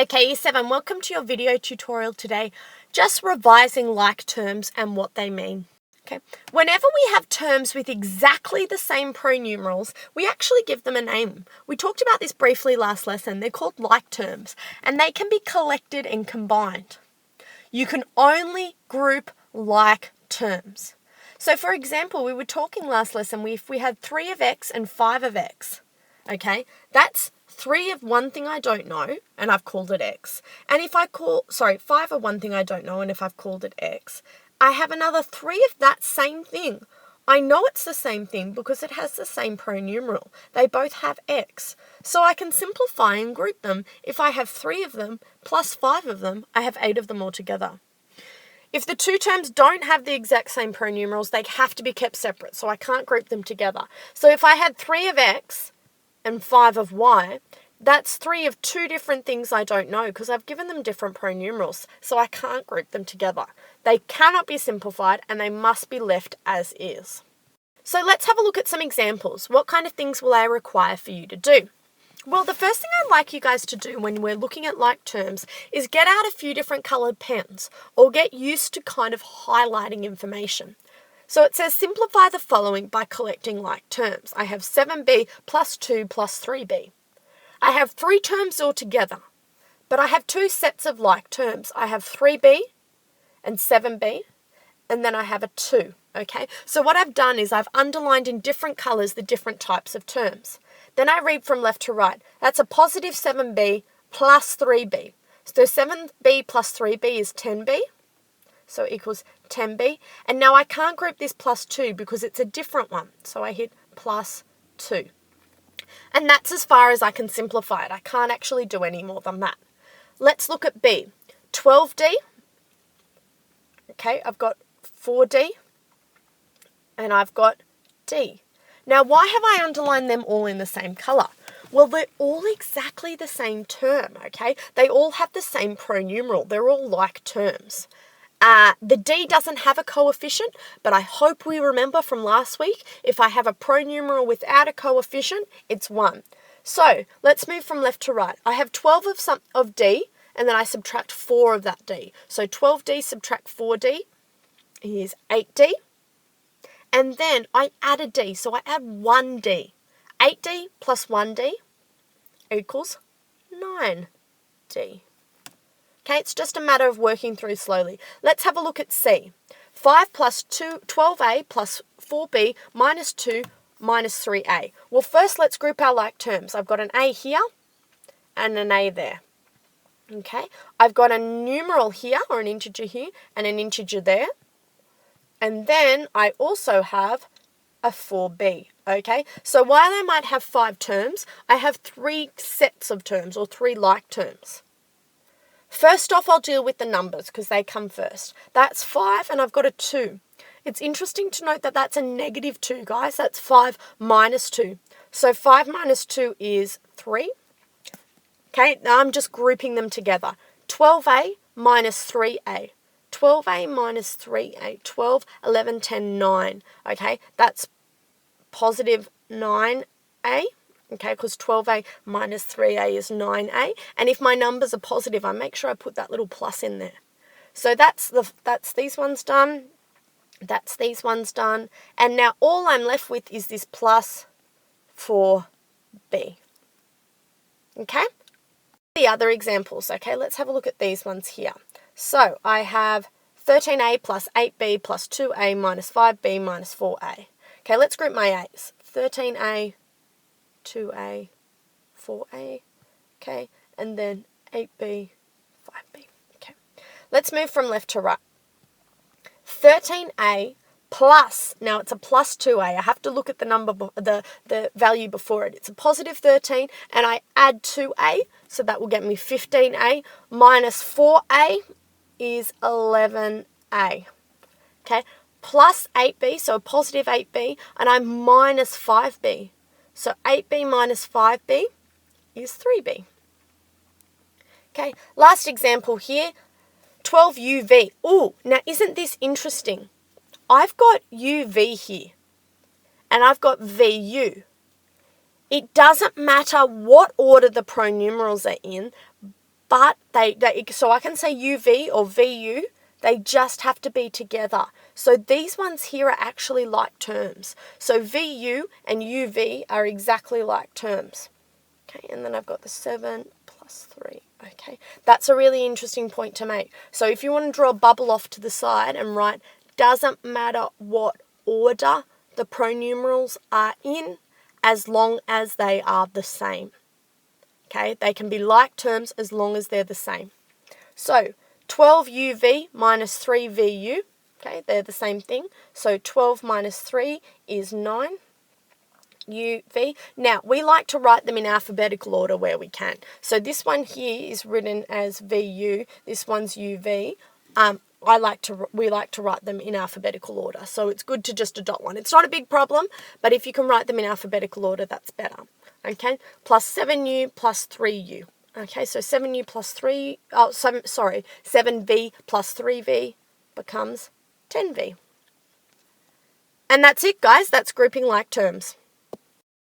Okay, Year 7, welcome to your video tutorial today. Just revising like terms and what they mean. Okay, whenever we have terms with exactly the same pronumerals, we actually give them a name. We talked about this briefly last lesson. They're called like terms, and they can be collected and combined. You can only group like terms. So for example, we were talking last lesson, if we had 3 of X and 5 of X, okay, that's 3 of one thing I don't know, and I've called it X. And if 5 of one thing I don't know, and if I've called it X, I have another 3 of that same thing. I know it's the same thing because it has the same pronumeral. They both have X. So I can simplify and group them. If I have 3 of them plus 5 of them, I have 8 of them altogether. If the two terms don't have the exact same pronumerals, they have to be kept separate, so I can't group them together. So if I had 3 of X and 5 of Y, that's 3 of 2 different things I don't know because I've given them different pronumerals, so I can't group them together. They cannot be simplified and they must be left as is. So let's have a look at some examples. What kind of things will I require for you to do? Well, the first thing I'd like you guys to do when we're looking at like terms is get out a few different coloured pens or get used to kind of highlighting information. So it says simplify the following by collecting like terms. I have 7b plus 2 plus 3b. I have 3 terms altogether, but I have 2 sets of like terms. I have 3b and 7b, and then I have a 2, okay? So what I've done is I've underlined in different colours the different types of terms. Then I read from left to right. That's a positive 7b plus 3b. So 7b plus 3b is 10b, so it equals 10b. And now I can't group this plus 2 because it's a different one. So I hit plus 2. And that's as far as I can simplify it. I can't actually do any more than that. Let's look at B. 12d. Okay, I've got 4d. And I've got D. Now, why have I underlined them all in the same colour? Well, they're all exactly the same term, okay? They all have the same pronumeral. They're all like terms. The D doesn't have a coefficient, but I hope we remember from last week, if I have a pronumeral without a coefficient, it's 1. So, let's move from left to right. I have 12 of D, and then I subtract 4 of that D. So 12D subtract 4D is 8D. And then I add a D, so I add 1D. 8D plus 1D equals 9D. Okay, it's just a matter of working through slowly. Let's have a look at C. 5 plus 12A plus 4B minus 2 minus 3A. Well, first let's group our like terms. I've got an A here and an A there. Okay, I've got a numeral here, or an integer here, and an integer there. And then I also have a 4b, okay? So while I might have 5 terms, I have 3 sets of terms, or 3 like terms. First off, I'll deal with the numbers because they come first. That's 5 and I've got a 2. It's interesting to note that that's a negative 2, guys. That's 5 minus 2. So 5 minus 2 is 3. Okay, now I'm just grouping them together. 12a minus 3a. 12a minus 3a, 12, 11, 10, 9, okay? That's positive 9a, okay, because 12a minus 3a is 9a. And if my numbers are positive, I make sure I put that little plus in there. So that's these ones done, that's these ones done, and now all I'm left with is this plus 4b, okay? The other examples, okay, let's have a look at these ones here. So I have 13a plus 8b plus 2a minus 5b minus 4a. Okay, let's group my a's. 13a, 2a, 4a, okay, and then 8b, 5b. Okay, let's move from left to right. 13a plus, now it's a plus 2a. I have to look at the number, the value before it. It's a positive 13, and I add 2a, so that will get me 15a minus 4a is 11a, okay, plus 8b, so a positive 8b, and I'm minus 5b, so 8b minus 5b is 3b. Okay, last example here, 12uv. Oh, now isn't this interesting? I've got uv here, and I've got vu. It doesn't matter what order the pronumerals are in, but so I can say UV or VU, they just have to be together. So these ones here are actually like terms. So VU and UV are exactly like terms. Okay, and then I've got the 7 plus 3. Okay, that's a really interesting point to make. So if you want to draw a bubble off to the side and write, doesn't matter what order the pronumerals are in, as long as they are the same. Okay, they can be like terms as long as they're the same. So 12UV minus 3VU, okay, they're the same thing. So 12 minus 3 is 9. UV. Now, we like to write them in alphabetical order where we can. So this one here is written as VU. This one's UV. We like to write them in alphabetical order. So it's good to just adopt one. It's not a big problem, but if you can write them in alphabetical order, that's better. Okay, plus 7U plus 3U. Okay, so 7U plus 7V plus 3V becomes 10V. And that's it, guys. That's grouping like terms.